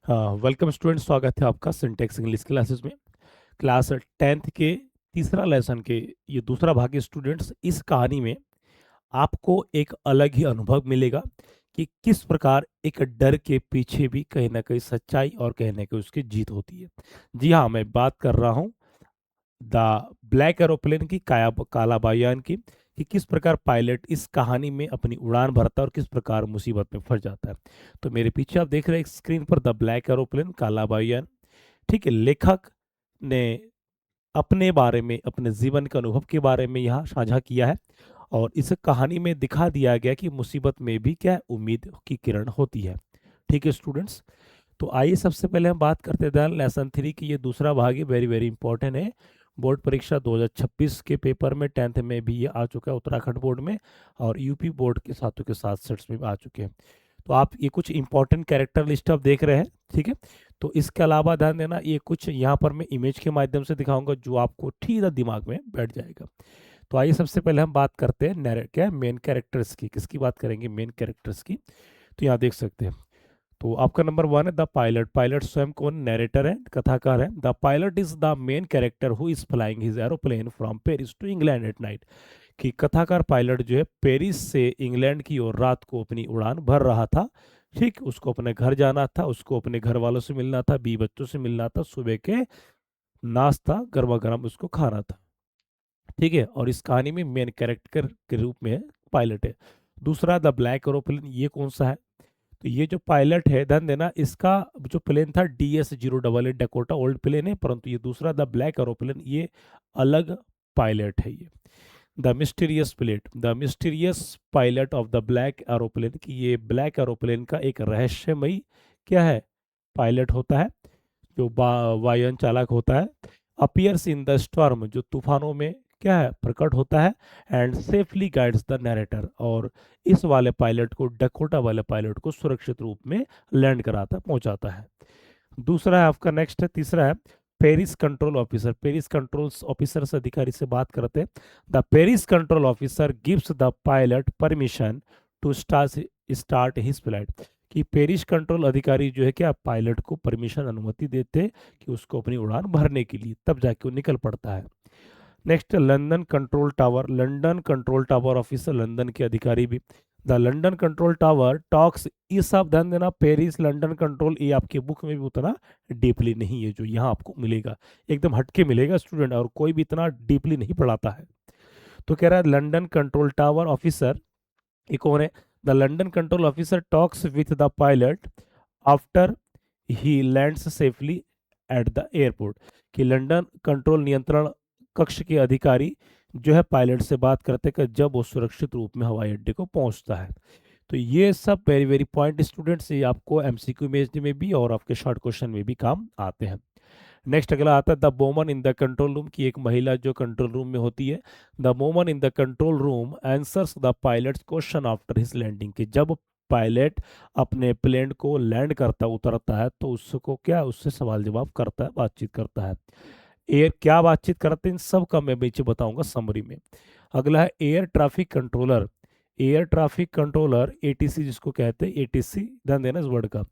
हाँ, welcome student, स्वागत है आपका सिंटेक्स इंग्लिश क्लासेस में। क्लास 10th के तीसरा लेसन के ये दूसरा भाग है स्टूडेंट्स। इस कहानी में आपको एक अलग ही अनुभव मिलेगा कि किस प्रकार एक डर के पीछे भी कहीं ना कहीं सच्चाई और कहीं ना कहीं उसकी जीत होती है। जी हाँ, मैं बात कर रहा हूँ द ब्लैक एरोप्लेन की, काला बायान की, कि किस प्रकार पायलट इस कहानी में अपनी उड़ान भरता है और किस प्रकार मुसीबत में फंस जाता है। तो मेरे पीछे आप देख रहे हैं स्क्रीन पर द ब्लैक एरोप्लेन, काला बायान। ठीक है, लेखक ने अपने बारे में, अपने जीवन के अनुभव के बारे में यहाँ साझा किया है और इस कहानी में दिखा दिया गया कि मुसीबत में भी क्या है, उम्मीद की किरण होती है। ठीक है स्टूडेंट्स, तो आइए सबसे पहले हम बात करते हैं लेसन 3 की। ये दूसरा भाग है, वेरी वेरी इंपॉर्टेंट है। बोर्ड परीक्षा 2026 के पेपर में 10th में भी ये आ चुका है, उत्तराखंड बोर्ड में, और यूपी बोर्ड के साथों के साथ सेट्स में भी आ चुके हैं। तो आप ये कुछ इंपॉर्टेंट कैरेक्टर लिस्ट आप देख रहे हैं। ठीक है, तो इसके अलावा ध्यान देना, ये कुछ यहाँ पर मैं इमेज के माध्यम से दिखाऊंगा जो आपको ठीक दिमाग में बैठ जाएगा। तो आइए सबसे पहले हम बात करते हैं क्या मेन कैरेक्टर्स की। किसकी बात करेंगे? मेन कैरेक्टर्स की। तो यहाँ देख सकते हैं, तो आपका नंबर 1 है द पायलट। पायलट स्वयं कौन? नरेटर है, कथाकार है। The pilot is the main character who is flying his aeroplane from Paris to England at night. कि कथाकार पायलट जो है पेरिस से इंग्लैंड की ओर रात को अपनी उड़ान भर रहा था। ठीक, उसको अपने घर जाना था, उसको अपने घर वालों से मिलना था, बी बच्चों से मिलना था, सुबह के नाश्ता गर्मा गर्म उसको खाना था। ठीक है, और इस कहानी में मेन कैरेक्टर के रूप में पायलट है। दूसरा द ब्लैक एरोप्लेन, ये कौन सा है? तो ये जो पायलट है, ध्यान देना, इसका जो प्लेन था DS-088 डकोटा ओल्ड प्लेन है, परंतु ये दूसरा द ब्लैक एरोप्लेन ये अलग पायलट है। ये the mysterious pilot of the black aeroplane, की ये ब्लैक एरोप्लेन का एक रहस्यमयी क्या है, पायलट होता है, जो वायुयान चालक होता है। अपीयर्स इन द स्टॉर्म, जो तूफानों में क्या है, प्रकट होता है। And safely guides the narrator, और इस वाले पायलट को, डकोटा वाले पायलट को सुरक्षित रूप में लैंड कराता, पहुंचाता है। दूसरा है आपका, नेक्स्ट है, तीसरा है Paris control officer. Paris control officer से, अधिकारी से बात करते हैं। The Paris control officer gives the pilot permission to start his flight. कि पेरिस कंट्रोल अधिकारी जो है क्या, पायलट को परमिशन, अनुमति देते हैं कि उसको अपनी उड़ान भरने के लिए, तब जाके वो निकल पड़ता है। Next, London control tower. London control tower officer, London के अधिकारी भी। The London control tower talks, ये सब ध्यान देना, पेरिस, लंदन कंट्रोल, ये आपके बुक में भी उतना डीपली नहीं है जो यहाँ आपको मिलेगा, एकदम हटके मिलेगा स्टूडेंट, और कोई भी इतना डीपली नहीं पढ़ाता है। तो कह रहा है लंदन कंट्रोल टावर ऑफिसर, ये कौन है? The London control officer talks with the pilot after he lands safely at the airport. कि लंदन कंट्रोल नियंत्रण कक्ष के अधिकारी जो है पायलट से बात करते हैं कि जब वो सुरक्षित रूप में हवाई अड्डे को पहुंचता है। तो ये सब वेरी वेरी पॉइंट स्टूडेंट्स, ये आपको MCQ में भी और आपके शॉर्ट क्वेश्चन में भी काम आते हैं। नेक्स्ट अगला आता है the woman in the control room. की एक महिला जो कंट्रोल रूम में होती है। The woman in the control room answers the pilot's question after his landing. कि जब पायलट अपने प्लेन को लैंड करता, उतरता है, तो उसको क्या, उससे सवाल जवाब करता है, बातचीत करता है। एयर क्या बातचीत करते हैं, इन सब का मैं पीछे बताऊंगा समरी में। अगला है air traffic controller. Air traffic controller, ATC जिसको कहते हैं, ATC ध्यान देना इस वर्ड का।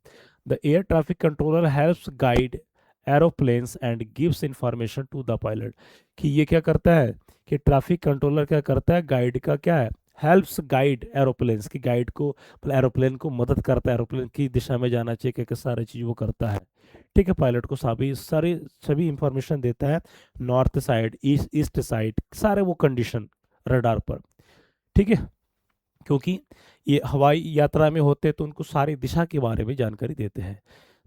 The air traffic controller helps guide aeroplanes and gives information to the pilot. कि ये क्या करता है, कि ट्रैफिक कंट्रोलर क्या करता है, गाइड का क्या है, हेल्प्स गाइड एरोप्लेन्स, की गाइड को, मतलब एरोप्लेन को मदद करता है, एरोप्लेन की दिशा में जाना चाहिए, क्या क्या सारी चीज़ वो करता है। ठीक है, पायलट को सभी इंफॉर्मेशन देता है, नॉर्थ साइड, ईस्ट साइड, सारे वो कंडीशन रडार पर। ठीक है, क्योंकि ये हवाई यात्रा में होते हैं तो उनको सारी दिशा के बारे में जानकारी देते हैं।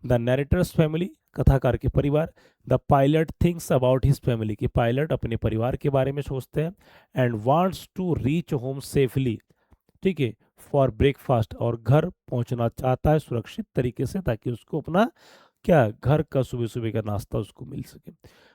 द नरेटर्स फैमिली, कथाकार के परिवार। The pilot thinks about his family, की पायलट अपने परिवार के बारे में सोचते हैं। And wants to reach home safely, ठीक है, फॉर ब्रेकफास्ट, और घर पहुंचना चाहता है सुरक्षित तरीके से, ताकि उसको अपना क्या, घर का सुबह सुबह का नाश्ता उसको मिल सके।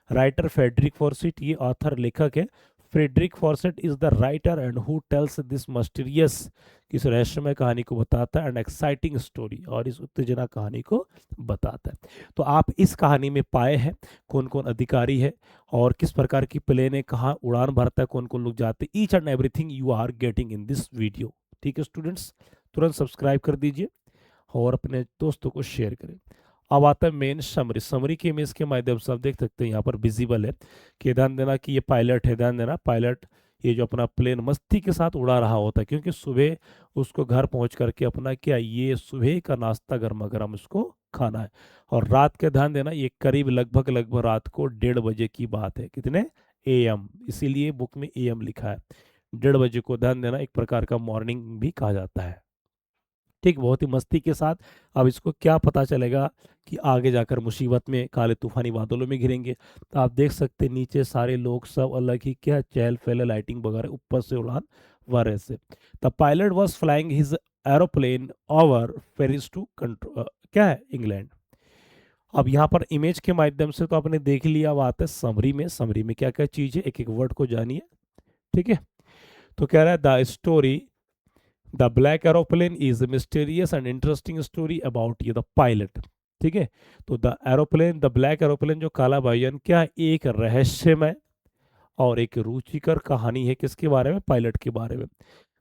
राइटर फ्रेडरिक फॉर्सिट, ये ऑथर लेखक है। Frederick Forsyth is the writer and who tells this mysterious, इस रहस्यमय कहानी को बताता है, एंड एक्साइटिंग स्टोरी, और इस उत्तेजना कहानी को बताता है। तो आप इस कहानी में पाए हैं कौन कौन अधिकारी है और किस प्रकार की प्लेन है, कहाँ उड़ान भरता है, कौन कौन लोग जाते हैं, each and everything you are getting in this video. ठीक है स्टूडेंट्स, तुरंत सब्सक्राइब कर दीजिए और अपने दोस्तों को शेयर करें। अब आता है मेन समरी। समरी की इमेज के माध्यम से आप देख सकते हैं यहाँ पर विजिबल है कि ध्यान देना कि ये पायलट है, ध्यान देना पायलट ये जो अपना प्लेन मस्ती के साथ उड़ा रहा होता है, क्योंकि सुबह उसको घर पहुंच करके अपना क्या ये सुबह का नाश्ता गर्मा गर्म उसको खाना है। और रात के ध्यान देना ये करीब लगभग लगभग रात को 1:30 बजे की बात है, कितने AM, इसीलिए बुक में AM लिखा है। 1:30 बजे को ध्यान देना एक प्रकार का मॉर्निंग भी कहा जाता है। ठीक, बहुत ही मस्ती के साथ। अब इसको क्या पता चलेगा कि आगे जाकर मुसीबत में काले तूफानी बादलों में घिरेंगे। तो आप देख सकते हैं नीचे सारे लोग सब अलग ही क्या चहल पहल लाइटिंग वगैरह ऊपर से उड़ान भर रहे से। The pilot was flying his aeroplane over Paris to control क्या है इंग्लैंड। अब यहाँ पर इमेज के माध्यम से तो आपने देख लिया, अब आता है समरी में। समरी में क्या क्या चीज़ है, एक एक वर्ड को जानिए। ठीक है, तो कह रहा है the story the black aeroplane is mysterious and interesting story about ये द पायलट। ठीक है, तो the aeroplane, the black aeroplane जो काला भाईजान, क्या है, एक रहस्यमय और एक रुचिकर कहानी है किसके बारे में, पायलट के बारे में।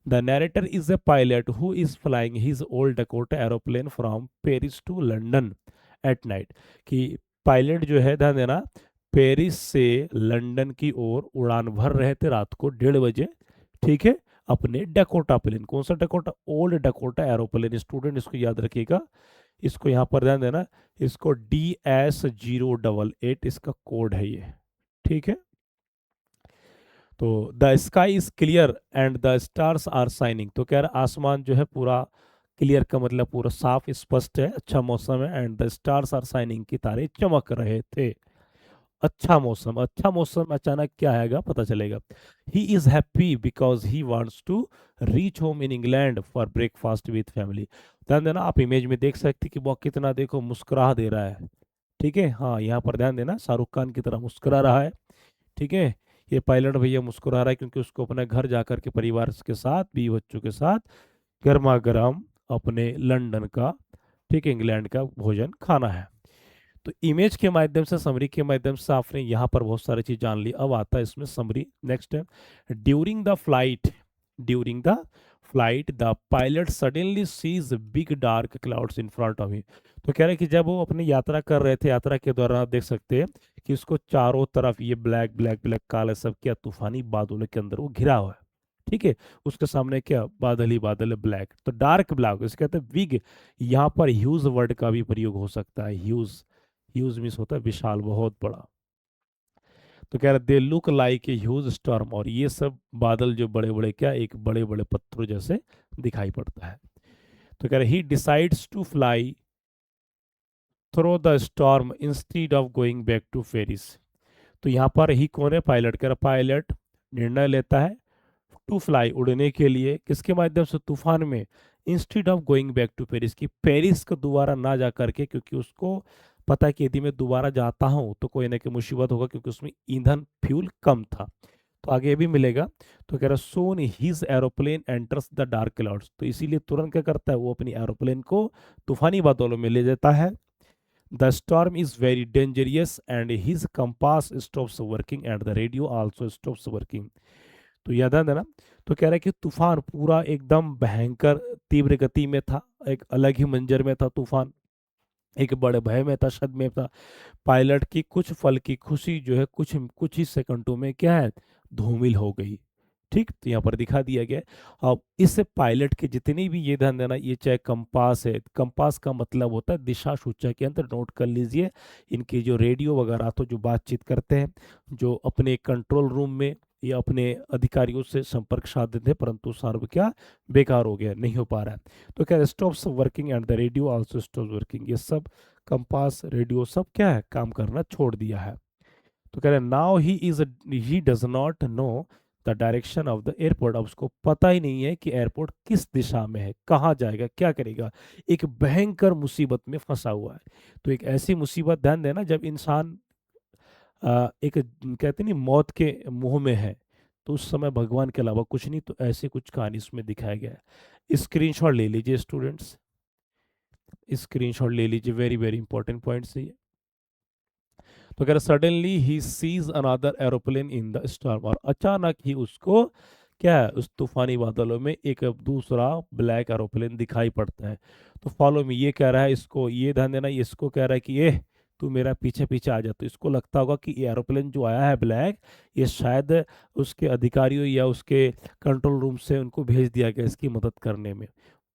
The narrator is a pilot who is flying his old Dakota aeroplane from Paris to London at night. कि पायलट जो है ध्यान देना पेरिस से लंदन की ओर उड़ान भर रहे थे रात को 1:30 बजे। ठीक है, अपने डकोटा प्लेन, कौन सा Dakota, old Dakota aeroplane. Student इसको याद रखिएगा, इसको यहाँ पर ध्यान देना, इसको DS088 इसका कोड है ये। ठीक है, तो the sky is clear and the stars are shining. तो कह रहा आसमान जो है पूरा क्लियर का मतलब पूरा साफ स्पष्ट है, अच्छा मौसम है। And the stars are shining, की तारे चमक रहे थे। अच्छा मौसम, अच्छा मौसम अचानक क्या आएगा पता चलेगा। He is happy because he wants to reach home in England for breakfast with family. ध्यान देना आप इमेज में देख सकते कि वो कितना देखो मुस्कुरा दे रहा है। ठीक है, हाँ यहाँ पर ध्यान देना शाहरुख खान की तरह मुस्कुरा रहा है। ठीक है, ये पायलट भैया मुस्कुरा रहा है क्योंकि उसको अपने घर जाकर के परिवार के साथ, बीवी बच्चों के साथ गर्मा गर्म अपने लंदन का, ठीक है, इंग्लैंड का भोजन खाना है। तो इमेज के माध्यम से, समरी के माध्यम से आपने यहाँ पर बहुत सारी चीज जान ली। अब आता है इसमें समरी। नेक्स्ट है during the flight, during the flight the pilot suddenly sees big dark clouds in front of him. तो कह रहे हैं कि जब वो अपनी यात्रा कर रहे थे, यात्रा के दौरान आप देख सकते हैं कि उसको चारों तरफ ये ब्लैक ब्लैक ब्लैक काले सब क्या तूफानी बादलों के अंदर वो घिरा हुआ है। ठीक है, उसके सामने क्या बादल ही बादल है, ब्लैक, तो डार्क ब्लैक इसे कहते हैं बिग। यहाँ पर ह्यूज वर्ड का भी प्रयोग हो सकता है, ह्यूज। ह्यूज मीन्स होता है विशाल, बहुत बड़ा। तो कह रहे they look like a huge storm, और ये सब बादल जो बड़े बड़े क्या एक बड़े बड़े पत्थरों जैसे दिखाई पड़ता है। तो कह रहे he decides to fly through the storm instead of going back to Paris. तो यहाँ पर ही कौन है, पायलट। कह रहा पायलट निर्णय लेता है टू फ्लाई उड़ने के लिए, किसके माध्यम से, तूफान में, instead of going back to Paris, की पेरिस को दोबारा ना जा करके, क्योंकि उसको पता है कि यदि मैं दोबारा जाता हूँ तो कोई ना कोई मुसीबत होगा, क्योंकि उसमें ईंधन फ्यूल कम था। तो आगे भी मिलेगा। तो कह रहा soon his aeroplane enters the dark clouds, तो इसीलिए तुरंत क्या करता है वो अपनी एरोप्लेन को तूफानी बादलों में ले जाता है। The storm is very dangerous and his compass stops working and the radio also stops working. तो याद है ना। तो कह रहा है कि तूफान पूरा एकदम भयंकर तीव्र गति में था, एक अलग ही मंजर में था तूफान, एक बड़े भय में था, शद में था। पायलट की कुछ पल की खुशी जो है कुछ कुछ ही सेकंडों में क्या है धूमिल हो गई। ठीक, तो यहाँ पर दिखा दिया गया है। अब इस पायलट के जितनी भी, ये ध्यान देना, ये चाहे कंपास है, कंपास का मतलब होता है दिशा सूचक, के अंदर नोट कर लीजिए। इनकी जो रेडियो वगैरह तो जो बातचीत करते हैं, जो अपने कंट्रोल रूम में या अपने अधिकारियों से संपर्क साधते थे, परंतु सर्व क्या बेकार हो गया, नहीं हो पा रहा है। तो क्या stops working and the radio also stops working, ये सब कंपास रेडियो सब क्या है काम करना छोड़ दिया है। तो कह रहे now he does not know the direction of the airport. अब उसको पता ही नहीं है कि एयरपोर्ट किस दिशा में है, कहाँ जाएगा, क्या करेगा। एक भयंकर मुसीबत में फंसा हुआ है। तो एक ऐसी मुसीबत, ध्यान देना, जब इंसान एक कहते नहीं मौत के मुंह में है, तो उस समय भगवान के अलावा कुछ नहीं। तो ऐसे कुछ कहानी इसमें दिखाया गया है। स्क्रीनशॉट ले लीजिए स्टूडेंट्स, स्क्रीनशॉट ले लीजिए, वेरी वेरी इंपॉर्टेंट पॉइंट्स है ये। तो कह रहा suddenly he sees another aeroplane in the storm, और अचानक ही उसको क्या है, उस तूफानी बादलों में एक दूसरा ब्लैक एरोप्लेन दिखाई पड़ता है। तो फॉलो मी, ये कह रहा है, इसको ये ध्यान देना, ये इसको कह रहा है कि ये तू मेरा पीछे पीछे आ जा। तो इसको लगता होगा कि ये एरोप्लेन जो आया है ब्लैक, ये शायद उसके अधिकारियों या उसके कंट्रोल रूम से उनको भेज दिया गया इसकी मदद करने में।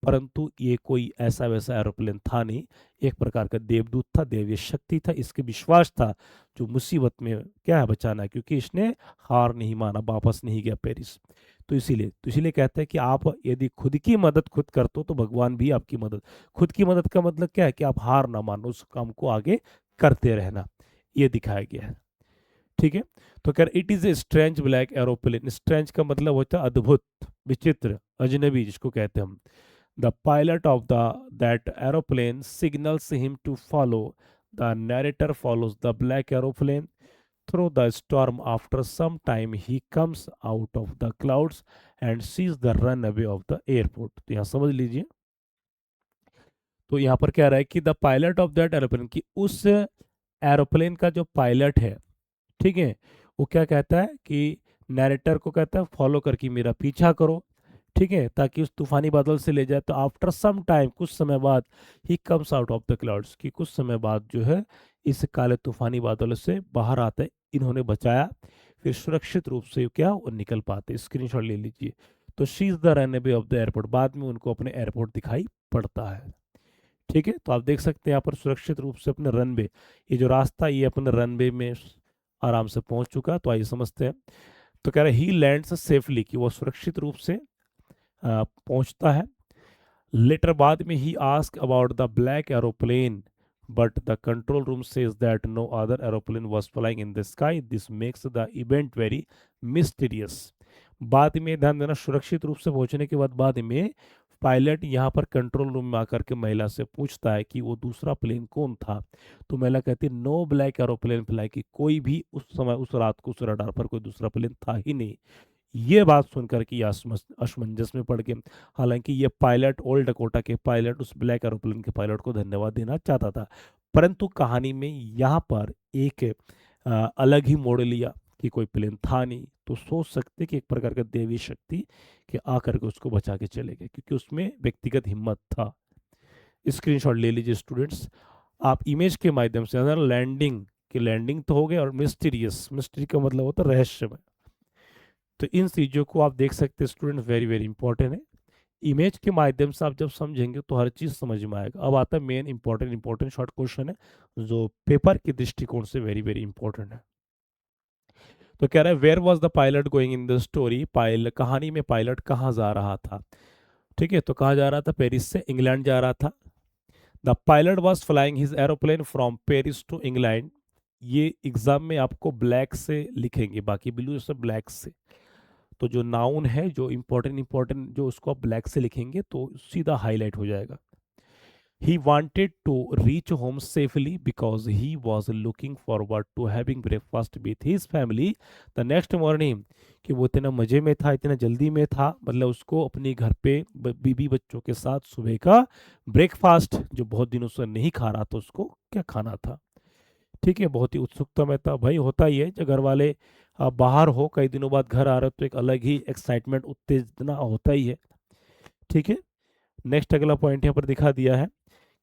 परंतु ये कोई ऐसा वैसा एरोप्लेन था नहीं, एक प्रकार का देवदूत था, देवीय शक्ति था, इसके विश्वास था जो मुसीबत में क्या है बचाना है, क्योंकि इसने हार नहीं माना, वापस नहीं गया पेरिस। तो इसीलिए कहते हैं कि आप यदि खुद की मदद खुद करते हो तो भगवान भी आपकी मदद। खुद की मदद का मतलब क्या है कि आप हार ना मानो, उस काम को आगे करते रहना, ये दिखाया गया है। ठीक है। तो कह it is a strange black aeroplane. Strange का मतलब होता है अद्भुत, विचित्र, अजनबी जिसको कहते हैं हम। The pilot of the that aeroplane signals him to follow. The narrator follows the black aeroplane through the storm. After some time, he comes out of the clouds and sees the runaway of the airport. तो यहाँ समझ लीजिए, तो यहाँ पर कह रहा है कि the pilot of that aeroplane, कि उस एरोप्लेन का जो पायलट है, ठीक है, वो क्या कहता है कि नैरेटर को कहता है फॉलो करके मेरा पीछा करो, ठीक है, ताकि उस तूफानी बादल से ले जाए। तो आफ्टर सम टाइम, कुछ समय बाद, ही comes out of the clouds, कि कुछ समय बाद जो है इस काले तूफानी बादल से बाहर आता है, इन्होंने बचाया, फिर सुरक्षित रूप से क्या वो निकल पाते। स्क्रीनशॉट ले लीजिए। तो she is the runway of the airport, बाद में उनको अपने एयरपोर्ट दिखाई पड़ता है। ठीक है, तो आप देख सकते हैं यहाँ पर सुरक्षित रूप से अपने रनवे, ये जो रास्ता ये अपने रनवे में आराम से पहुंच चुका। तो आइए समझते हैं। तो कह रहे ही लैंड्स सेफली, कि वो सुरक्षित रूप से पहुंचता है। लेटर बाद में he ask about the black aeroplane, but the control room says that no other aeroplane was flying in the sky. This makes the event very mysterious. बाद में ध्यान देना, सुरक्षित रूप से पहुंचने के बाद में पायलट यहाँ पर कंट्रोल रूम में आकर के महिला से पूछता है कि वो दूसरा प्लेन कौन था। तो महिला कहती है नो ब्लैक एरोप्लेन फ्लाई, कि कोई भी उस समय उस रात को उस रडार पर कोई दूसरा प्लेन था ही नहीं। ये बात सुनकर के असमंजस में पड़ गए। हालांकि ये पायलट, ओल्ड डकोटा के पायलट, उस ब्लैक एरोप्लेन के पायलट को धन्यवाद देना चाहता था, परंतु कहानी में यहाँ पर एक अलग ही मोड़ लिया कि कोई प्लेन था नहीं। तो सोच सकते कि एक प्रकार का देवी शक्ति के आकर के उसको बचा के चले गए, क्योंकि उसमें व्यक्तिगत हिम्मत था। स्क्रीनशॉट ले लीजिए स्टूडेंट्स। आप इमेज के माध्यम से लैंडिंग, कि लैंडिंग तो हो गया, और मिस्टीरियस, मिस्ट्री का मतलब होता है रहस्यमय। तो इन चीज़ों को आप देख सकते हैं स्टूडेंट, वेरी वेरी इंपॉर्टेंट है। इमेज के माध्यम से आप जब समझेंगे तो हर चीज़ समझ में आएगा। अब आता है मेन इंपॉर्टेंट शॉर्ट क्वेश्चन है, जो पेपर के दृष्टिकोण से वेरी वेरी इंपॉर्टेंट है। तो कह रहा है where was the pilot going in the story. कहानी में पायलट कहाँ जा रहा था। ठीक है, तो कहाँ जा रहा था, पेरिस से इंग्लैंड जा रहा था। The pilot was flying his aeroplane from Paris to England. ये एग्जाम में आपको ब्लैक से लिखेंगे, बाकी ब्लू से ब्लैक से। तो जो नाउन है, जो इंपॉर्टेंट जो उसको आप ब्लैक से लिखेंगे तो सीधा हाईलाइट हो जाएगा। He wanted to reach home safely because he was looking forward to having breakfast with his family the next morning। कि वो इतना मजे में था, इतना जल्दी में था, मतलब उसको अपने घर पे बीबी बच्चों के साथ सुबह का ब्रेकफास्ट, जो बहुत दिनों से नहीं खा रहा था, उसको क्या खाना था। ठीक है, बहुत ही उत्सुकता में था। भाई होता ही है, जब घर वाले बाहर हो, कई दिनों बाद घर आ रहे हो, तो एक अलग ही एक्साइटमेंट, उत्तेजना होता ही है। ठीक है, नेक्स्ट अगला पॉइंट यहाँ पर दिखा दिया है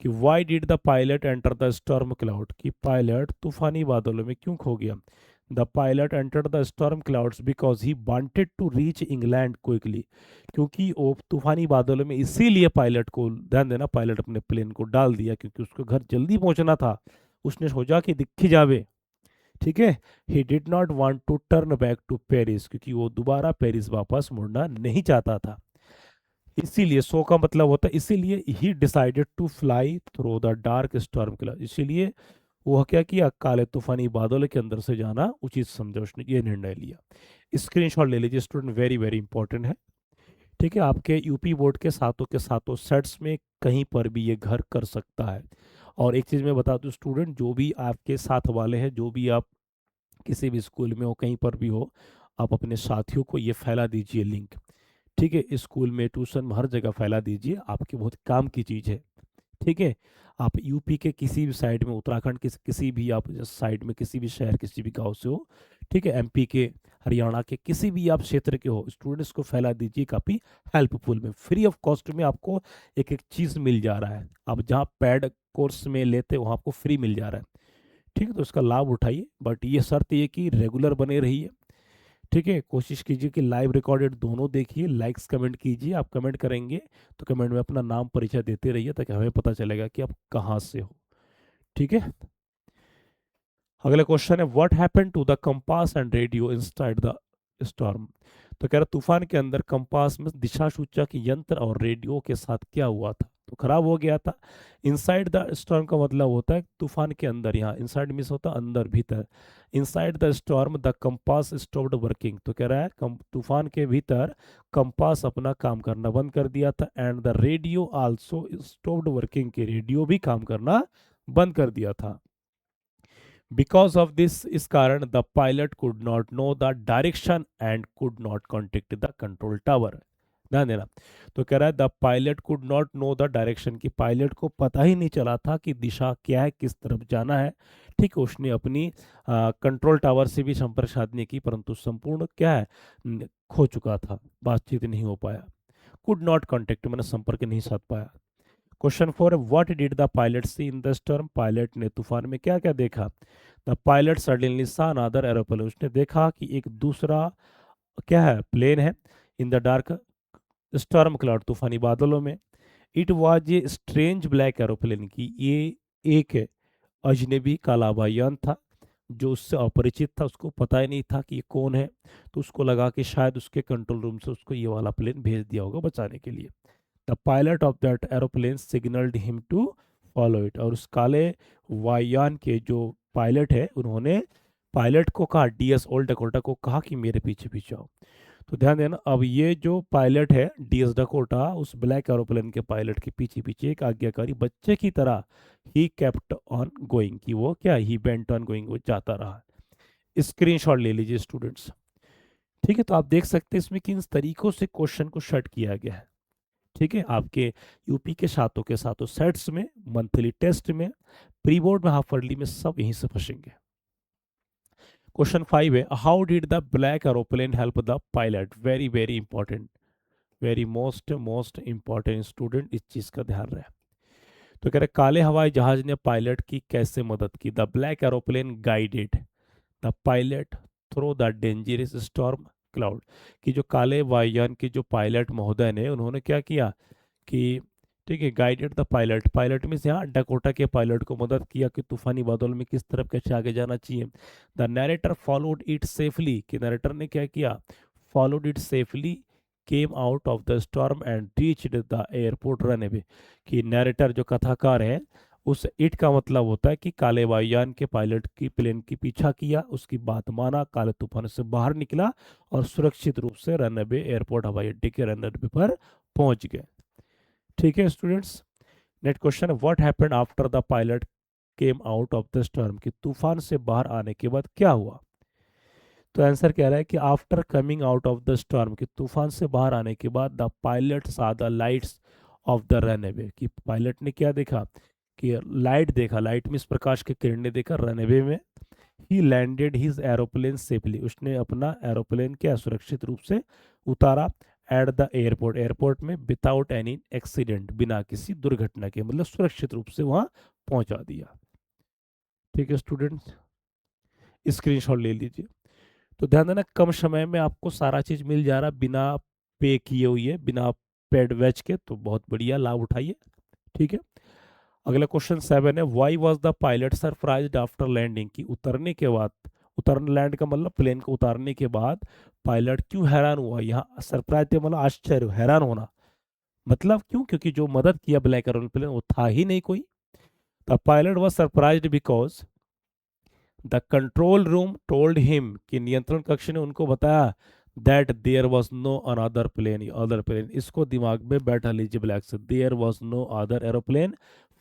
कि why did the pilot enter the storm cloud, कि पायलट तूफानी बादलों में क्यों खो गया। The pilot enter the storm clouds because he wanted to reach England quickly. क्योंकि वो तूफानी बादलों में, इसीलिए पायलट को, ध्यान देना, पायलट अपने प्लेन को डाल दिया क्योंकि उसको घर जल्दी पहुंचना था। उसने सोचा कि दिखी जावे। ठीक है, he did not want to turn back to Paris, क्योंकि वो दोबारा पेरिस वापस मुड़ना नहीं चाहता था। इसीलिए सो का मतलब होता है, इसीलिए he decided to fly through the dark storm cloud. इसीलिए वो क्या किया, काले तूफानी बादल के अंदर से जाना उचित समझा, उसने ये निर्णय लिया। स्क्रीनशॉट ले लीजिए स्टूडेंट, वेरी वेरी इंपॉर्टेंट है। ठीक है, आपके यूपी बोर्ड के सातों सेट्स में कहीं पर भी ये घर कर सकता है। और एक चीज़ मैं बता दूं स्टूडेंट, जो भी आपके साथ वाले हैं, जो भी आप किसी भी स्कूल में हो, कहीं पर भी हो, आप अपने साथियों को ये फैला दीजिए लिंक। ठीक है, स्कूल में, ट्यूशन में, हर जगह फैला दीजिए, आपके बहुत काम की चीज़ है। ठीक है, आप यूपी के किसी भी साइड में, उत्तराखंड के किसी भी आप साइड में, किसी भी शहर, किसी भी गांव से हो, ठीक है, एमपी के, हरियाणा के, किसी भी आप क्षेत्र के हो, स्टूडेंट्स को फैला दीजिए काफ़ी हेल्पफुल में, फ्री ऑफ कॉस्ट में आपको एक एक चीज़ मिल जा रहा है। आप जहाँ पेड कोर्स में लेते वहाँ आपको फ्री मिल जा रहा है, ठीक है, तो उसका लाभ उठाइए, बट ये शर्त ये कि रेगुलर बने रहिए, ठीक है। कोशिश कीजिए कि लाइव रिकॉर्डेड दोनों देखिए, लाइक्स कमेंट कीजिए, आप कमेंट करेंगे तो कमेंट में अपना नाम परिचय देते रहिए ताकि हमें पता चलेगा कि आप कहाँ से हो, ठीक है। अगला क्वेश्चन है, what happened to the compass and radio inside the storm. तो कह रहा कंपास के अंदर कंपास में दिशा सूचक यंत्र और रेडियो के साथ क्या हुआ था, तो खराब हो गया था। इनसाइड द स्टॉर्म का मतलब होता है तूफान के अंदर, यहाँ इनसाइड मीन्स होता है अंदर, भीतर। Inside the storm the compass stopped working, तो कह रहा है तूफान के भीतर कंपास अपना काम करना बंद कर दिया था। And the radio also stopped working, के रेडियो भी काम करना बंद कर दिया था। बिकॉज ऑफ दिस, इस कारण the pilot could not know the direction and could not contact the control tower. ध्यान देना, तो कह रहा है the pilot could not know the direction, की पायलट को पता ही नहीं चला था कि दिशा क्या है, किस तरफ जाना है, ठीक है। उसने अपनी कंट्रोल टावर से भी संपर्क साधने की, परंतु संपूर्ण क्या है, खो चुका था, बातचीत नहीं हो पाया। कुड नॉट कॉन्टेक्ट मैंने संपर्क नहीं साध पाया। क्वेश्चन 4 है, what did the pilot see in the storm, pilot ने तूफान में क्या क्या देखा। The pilot suddenly saw another aeroplane, उसने देखा कि एक दूसरा क्या है, प्लेन है। In the dark storm cloud, तूफानी बादलों में। It was a strange black aeroplane, की ये एक अजनबी काला वायुयान था जो उससे अपरिचित था, उसको पता ही नहीं था कि ये कौन है, तो उसको लगा कि शायद उसके कंट्रोल रूम से उसको ये वाला प्लेन भेज दिया होगा बचाने के लिए। The pilot of that aeroplane signalled him to follow it, और उस काले वायुयान के जो पायलट है उन्होंने पायलट को कहा, डीएस ओल्ड डकोटा को कहा कि मेरे पीछे पीछे आओ। तो ध्यान देना, अब ये जो पायलट है डीएस डकोटा, उस ब्लैक एरोप्लेन के पायलट के पीछे पीछे एक आज्ञाकारी बच्चे की तरह ही केप्ट ऑन गोइंग, कि वो क्या, ही वेंट ऑन गोइंग, वो जाता रहा। स्क्रीनशॉट ले लीजिए स्टूडेंट्स, ठीक है। तो आप देख सकते हैं इसमें किन तरीकों से क्वेश्चन को शट किया गया है, ठीक है। आपके यूपी के सातों सेट्स में, मंथली टेस्ट में, प्री बोर्ड में, हाफ ईयरली में, सब यहीं से फंसेंगे। क्वेश्चन 5 है, how did the black aeroplane help the pilot. Very very important, very most most important student, इस चीज का ध्यान रहे। तो कह रहे काले हवाई जहाज ने पायलट की कैसे मदद की। The black aeroplane guided the pilot through the dangerous storm cloud, कि जो काले वायुयान के जो पायलट महोदय ने, उन्होंने क्या किया कि, ठीक है, गाइडेड द पायलट, पायलट में से यहाँ डकोटा के पायलट को मदद किया कि तूफानी बादल में किस तरफ कैसे आगे जाना चाहिए। The narrator followed it safely, कि नरेटर ने क्या किया, followed it safely, came out of the storm and reached the airport runway, कि नरेटर जो कथाकार है, उस इट का मतलब होता है कि काले वायुयान के पायलट की प्लेन की पीछा किया, उसकी बात माना, काले तूफान से बाहर निकला और सुरक्षित रूप से रनवे एयरपोर्ट, हवाई अड्डे के रनवे पर पहुंच गए, ठीक है students. Next question, what happened after the pilot came out of the storm, कि तूफान से बाहर आने के बाद क्या हुआ। तो आंसर कह रहा है कि after coming out of the storm, कि तूफान से बाहर आने के बाद, द पायलट सा the lights off the runway, कि पायलट ने क्या देखा, कि लाइट देखा, लाइट में इस प्रकाश की किरणें देखा रनवे में। ही लैंडेड हिज एरोप्लेन सेफली, उसने अपना एरोप्लेन क्या सुरक्षित रूप से उतारा। एट द एयरपोर्ट, एयरपोर्ट में, विदाउट एनी एक्सीडेंट, बिना किसी दुर्घटना के, मतलब सुरक्षित रूप से वहां पहुंचा दिया, ठीक है स्टूडेंट्स। स्क्रीनशॉट ले लीजिए। तो ध्यान देना, कम समय में आपको सारा चीज मिल जा रहा बिना पे किए हुए है, बिना पेड वेच के, तो बहुत बढ़िया लाभ उठाइए, ठीक है। अगला क्वेश्चन 7 है, why was the pilot surprised after landing, की उतरने के बाद, उतरना लैंड का मतलब प्लेन को उतारने के बाद पायलट क्यों हैरान हुआ। यहाँ सरप्राइज मतलब आश्चर्य, हैरान होना, मतलब क्यों, क्योंकि जो मदद किया ब्लैक एरोप्लेन वो था ही नहीं कोई। The pilot was surprised because the control room told him, कि नियंत्रण कक्ष ने उनको बताया, that there was no another plane, other plane, इसको दिमाग में बैठा लीजिए ब्लैक से, there was no other aeroplane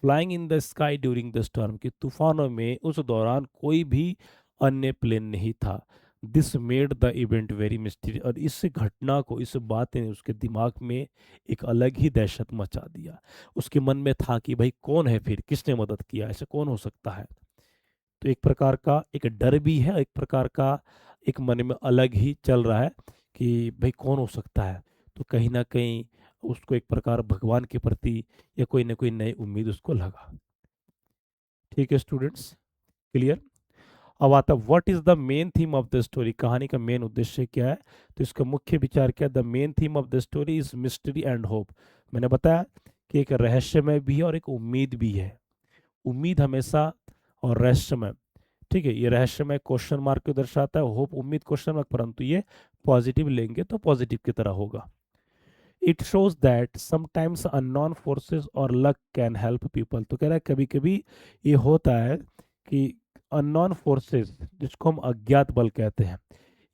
flying in the sky during the storm, कि तूफानों में उस दौरान कोई भी अन्य प्लेन नहीं था। This made the event very mysterious, और इस घटना को, इस बात ने उसके दिमाग में एक अलग ही दहशत मचा दिया। उसके मन में था कि भाई कौन है, फिर किसने मदद किया, ऐसे कौन हो सकता है। तो एक प्रकार का एक डर भी है, एक प्रकार का एक मन में अलग ही चल रहा है कि भाई कौन हो सकता है। तो कहीं ना कहीं उसको एक प्रकार भगवान के प्रति या कोई ना कोई नई उम्मीद उसको लगा। ठीक है स्टूडेंट्स, क्लियर। अब आता what is the main theme of the story, कहानी का मेन उद्देश्य क्या है। तो इसका मुख्य विचार क्या है, the main theme of the story is mystery and hope. मैंने बताया कि एक रहस्यमय भी है और एक उम्मीद भी है। उम्मीद हमेशा, और रहस्यमय, ठीक है, ये रहस्यमय क्वेश्चन मार्क को दर्शाता है, होप उम्मीद क्वेश्चन मार्क, परंतु ये पॉजिटिव लेंगे तो पॉजिटिव की तरह होगा। It shows that sometimes unknown forces और लक कैन हेल्प पीपल। तो कह रहा है कभी कभी ये होता है कि अननोन फोर्सेस, जिसको हम अज्ञात बल कहते हैं,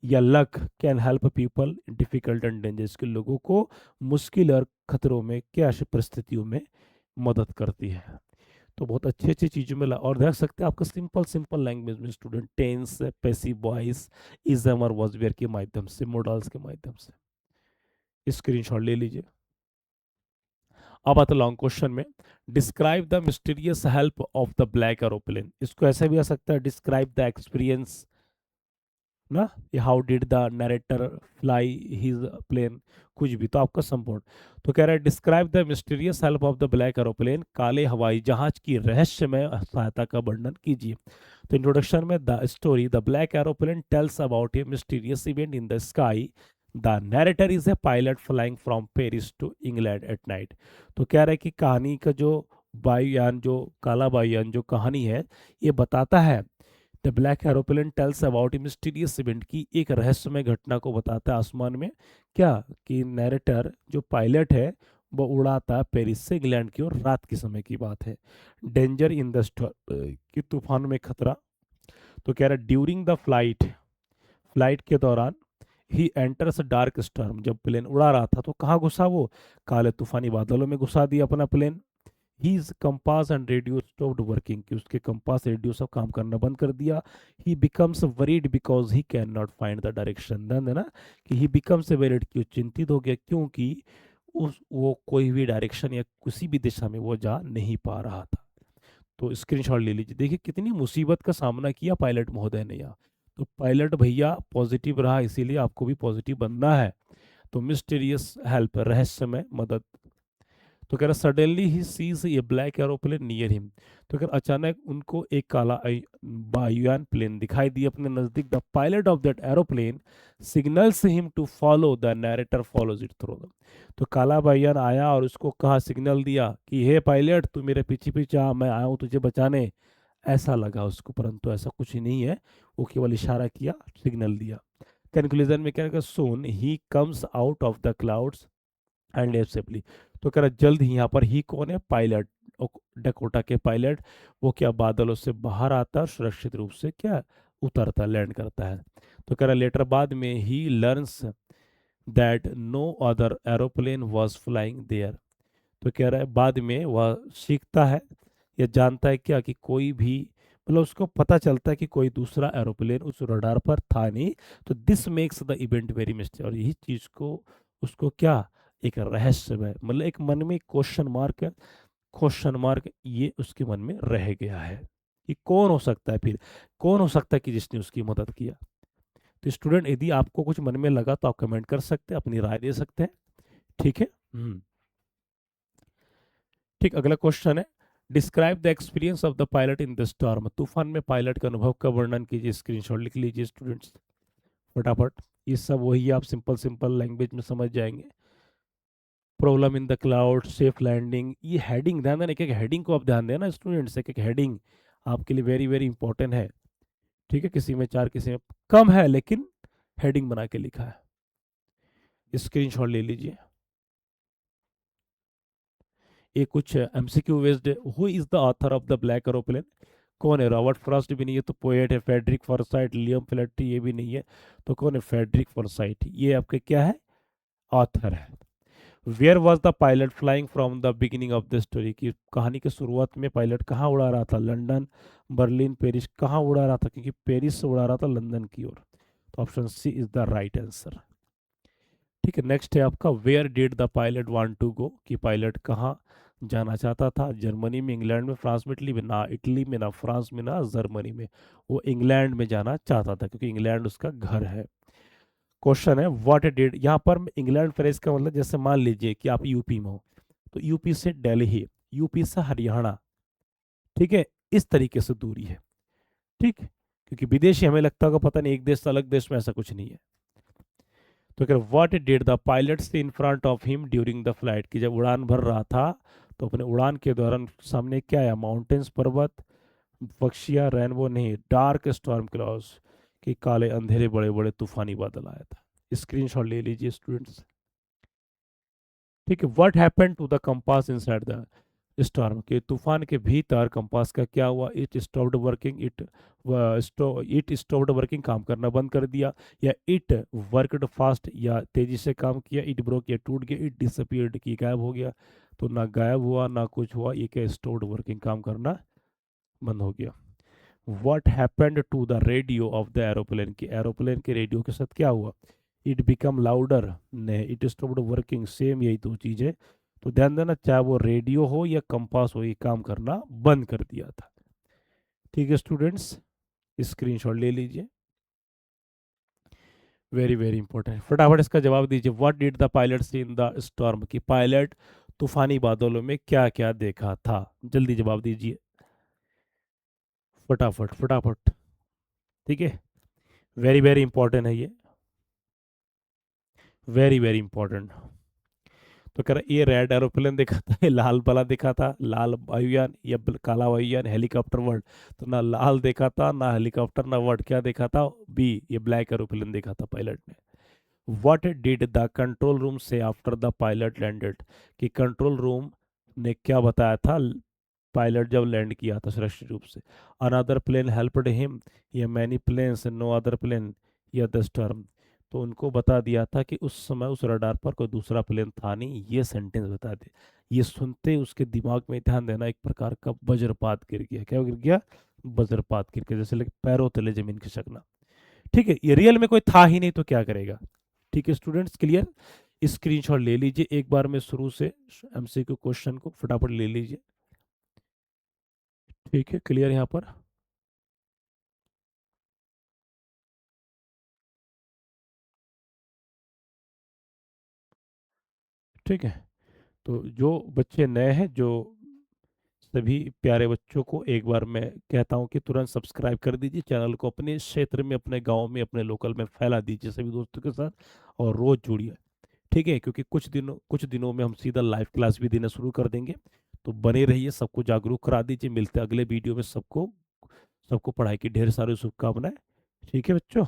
या luck can help people difficult and dangerous, के लोगों को मुश्किल और खतरों में, क्या ऐसी परिस्थितियों में मदद करती है। तो बहुत अच्छी अच्छी चीज़ों में और देख सकते हैं आपका सिंपल सिंपल लैंग्वेज में student tense, passive voice, is am और वॉजवेयर के माध्यम से, मोडल्स के माध्यम से स्क्रीनशॉट ले लीजिए। अब आता लॉन्ग क्वेश्चन में, describe the mysterious help of the black aeroplane. इसको ऐसे भी आ सकता है, डिस्क्राइब द एक्सपीरियंस ना, how did the narrator fly his plane, कुछ भी तो आपका संपूर्ण। तो कह रहा है describe the mysterious help of the black aeroplane, काले हवाई जहाज की रहस्यमय सहायता का वर्णन कीजिए। तो इंट्रोडक्शन में, the story the black aeroplane tells about a mysterious event in the sky, the narrator is a pilot flying from Paris to England at night. तो कह रहा है कि कहानी का जो वायुयान, जो काला वायुयान जो कहानी है, ये बताता है, the black aeroplane tells about a mysterious event, की एक रहस्यमय घटना को बताता है आसमान में, क्या कि नैरेटर जो पायलट है वो उड़ाता है पेरिस से इंग्लैंड की ओर, रात के समय की बात है। डेंजर इन द स्टॉर्म, कि तूफान में खतरा। तो कह रहा है ड्यूरिंग द फ्लाइट, फ्लाइट के दौरान, ही एंटर्स डार्क स्टॉर्म, जब प्लेन उड़ा रहा था तो कहाँ घुसा वो, काले तूफानी बादलों में घुसा दिया अपना plane. His compass and radio stopped working, कि उसके कंपास रेडियो सब काम करना बंद कर दिया। ही becomes worried because he can not find the direction, ध्यान देना कि ही बिकम्स वरीड, क्यों चिंतित हो गया, क्योंकि उस वो कोई भी डायरेक्शन या किसी भी दिशा में वो जा नहीं पा रहा था। तो स्क्रीनशॉट ले लीजिए, देखिए कितनी मुसीबत का सामना किया पायलट महोदय ने यहाँ। तो पायलट भैया पॉजिटिव रहा, इसीलिए आपको भी पॉजिटिव बनना है। तो मिस्टीरियस हेल्प, रहस्यमय मदद। तो कह रहा suddenly he sees A black aeroplane near him. तो कह रहा अचानक उनको एक काला वायुयान प्लेन दिखाई दिया अपने नजदीक। The pilot of that aeroplane signals him to follow, the narrator follows it through the. तो काला वायुयान आया और उसको कहा, सिग्नल दिया कि हे पायलट तू मेरे पीछे पीछे आ, मैं आया हूँ तुझे बचाने। ऐसा लगा उसको, परंतु ऐसा कुछ ही नहीं है, वो केवल इशारा किया, सिग्नल दिया। कंक्लूजन में क्या, soon he comes out of the clouds and safely. तो कह रहा जल्द ही, यहाँ पर ही कौन है, पायलट, डकोटा के पायलट, वो क्या बादलों से बाहर आता है, सुरक्षित रूप से क्या उतरता, लैंड करता है। तो कह रहा लेटर बाद में he learns that no other aeroplane was flying there. तो कह रहा है बाद में वह सीखता है या जानता है क्या, कि कोई भी, मतलब उसको पता चलता है कि कोई दूसरा एरोप्लेन उस रडार पर था नहीं। तो this makes the event very mister, और यही चीज को उसको क्या, एक रहस्य में, मतलब एक मन में क्वेश्चन मार्क है, क्वेश्चन मार्क ये उसके मन में रह गया है कि कौन हो सकता है, फिर कौन हो सकता है कि जिसने उसकी मदद किया। तो स्टूडेंट यदि आपको कुछ मन में लगा तो आप कमेंट कर सकते हैं, अपनी राय दे सकते हैं। ठीक है। ठीक, अगला क्वेश्चन है, describe the experience of the pilot in the storm. तूफान में पायलट के अनुभव का वर्णन कीजिए। स्क्रीनशॉट लिख लीजिए स्टूडेंट्स फटाफट। ये सब वही आप सिंपल सिंपल लैंग्वेज में समझ जाएंगे। Problem in the cloud, safe landing, ये हेडिंग ध्यान देना, एक एक हेडिंग को आप ध्यान देना स्टूडेंट्स, एक एक हेडिंग आपके लिए वेरी वेरी इंपॉर्टेंट है। ठीक है, किसी में चार किसी में कम है, लेकिन हेडिंग बना के लिखा है। स्क्रीनशॉट ले लीजिए। ये कुछ एमसीक्यू बेस्ड है। Who is the author of the black aeroplane, कौन है, रॉबर्ट फ्रॉस्ट भी नहीं है, तो पोएट है फेडरिक फॉरसाइट, लियम फ्लेटरी ये भी नहीं है, तो कौन है, फेडरिक फॉरसाइट, ये आपके क्या है, ऑथर है। Where was the pilot flying from the beginning of the story, की कहानी के शुरुआत में पायलट कहाँ उड़ा रहा था, लंदन, बर्लिन, पेरिस, कहाँ उड़ा रहा था, क्योंकि पेरिस से उड़ा रहा था लंदन की ओर। तो option C is the right answer. ठीक है, नेक्स्ट है आपका, where did the pilot want to go, कि पायलट कहाँ जाना चाहता था? जर्मनी में, इंग्लैंड में, फ्रांस में, इटली में? ना इटली में, ना फ्रांस में, ना जर्मनी में। वो इंग्लैंड में जाना चाहता था क्योंकि इंग्लैंड उसका घर है। क्वेश्चन है व्हाट डिड, यहाँ पर इंग्लैंड फ्रेज का मतलब, जैसे मान लीजिए कि आप यूपी में हो, तो यूपी से दिल्ली, यूपी से हरियाणा, ठीक है, इस तरीके से दूरी है। ठीक, क्योंकि विदेशी हमें लगता होगा पता नहीं एक देश से अलग देश में, ऐसा कुछ नहीं है। तो कह what did the pilot see in front of him during the flight, कि जब उड़ान भर रहा था तो अपने उड़ान के दौरान सामने क्या आया? माउंटेन्स, पर्वत, पक्षियाँ, रेनबो नहीं, डार्क स्टॉर्म क्लाउड्स, कि काले अंधेरे बड़े बड़े तूफानी बादल आया था। स्क्रीनशॉट ले लीजिए स्टूडेंट्स। ठीक है, what happened to the compass inside the storm, के तूफान के भीतर कंपास का क्या हुआ? It stopped working, it stopped working, काम करना बंद कर दिया, या इट वर्कड फास्ट, या तेजी से काम किया, इट ब्रोक, या टूट गया, इट डिसअपीयर्ड, की गायब हो गया। तो ना गायब हुआ ना कुछ हुआ, ये क्या? स्टॉप्ड वर्किंग, काम करना बंद हो गया। What happened to the radio of the aeroplane, की एरोप्लेन के रेडियो के साथ क्या हुआ? इट बिकम लाउडर, नहीं, इट स्टॉप्ड वर्किंग, सेम यही दो चीजें। तो ध्यान देना, चाहे वो रेडियो हो या कंपास हो, ये काम करना बंद कर दिया था। ठीक है स्टूडेंट्स, स्क्रीनशॉट ले लीजिए, वेरी वेरी इंपॉर्टेंट। फटाफट इसका जवाब दीजिए। What did the pilot see in the storm, की पायलट तूफानी बादलों में क्या क्या देखा था? जल्दी जवाब दीजिए, फटाफट फटाफट। ठीक है, वेरी वेरी इंपॉर्टेंट है ये, वेरी वेरी इंपॉर्टेंट। तो कह रहा ये रेड एरोप्लेन देखा था, ये लाल वाला देखा था, लाल वायुयान या काला वायुयान, हेलीकॉप्टर वर्ड। तो ना लाल देखा था, ना हेलीकॉप्टर, ना वर्ड, क्या देखा था? बी, ये ब्लैक एरोप्लेन देखा था पायलट ने। What did the control room से आफ्टर द पायलट लैंडेड, कि कंट्रोल रूम ने क्या बताया था पायलट जब लैंड किया था सुरक्षित रूप से? अनदर प्लेन हेल्प्ड हिम, या many planes, no other plane, या द स्टॉर्म। तो उनको बता दिया था कि उस समय उस रडार पर कोई दूसरा प्लेन था नहीं, ये सेंटेंस बता दे। ये सुनते ही उसके दिमाग में, ध्यान देना, एक प्रकार का वज्रपात गिर गया। क्या गिर गया? वज्रपात गिर गया, जैसे लगे पैरों तले जमीन खिसकना। ठीक है, ये रियल में कोई था ही नहीं तो क्या करेगा? ठीक है स्टूडेंट्स, क्लियर? स्क्रीनशॉट ले लीजिए एक बार में शुरू से एमसीक्यू क्वेश्चन को फटाफट ले लीजिए। ठीक है, क्लियर यहाँ पर? ठीक है, तो जो बच्चे नए हैं, जो सभी प्यारे बच्चों को एक बार मैं कहता हूँ कि तुरंत सब्सक्राइब कर दीजिए चैनल को, अपने क्षेत्र में, अपने गांव में, अपने लोकल में फैला दीजिए सभी दोस्तों के साथ, और रोज जुड़िए। ठीक है, क्योंकि कुछ दिनों में हम सीधा लाइव क्लास भी देना शुरू कर देंगे। तो बने रहिए, सबको जागरूक करा दीजिए। मिलते हैं अगले वीडियो में, सबको सबको पढ़ाई की ढेर सारी शुभकामनाएं। ठीक है बच्चों।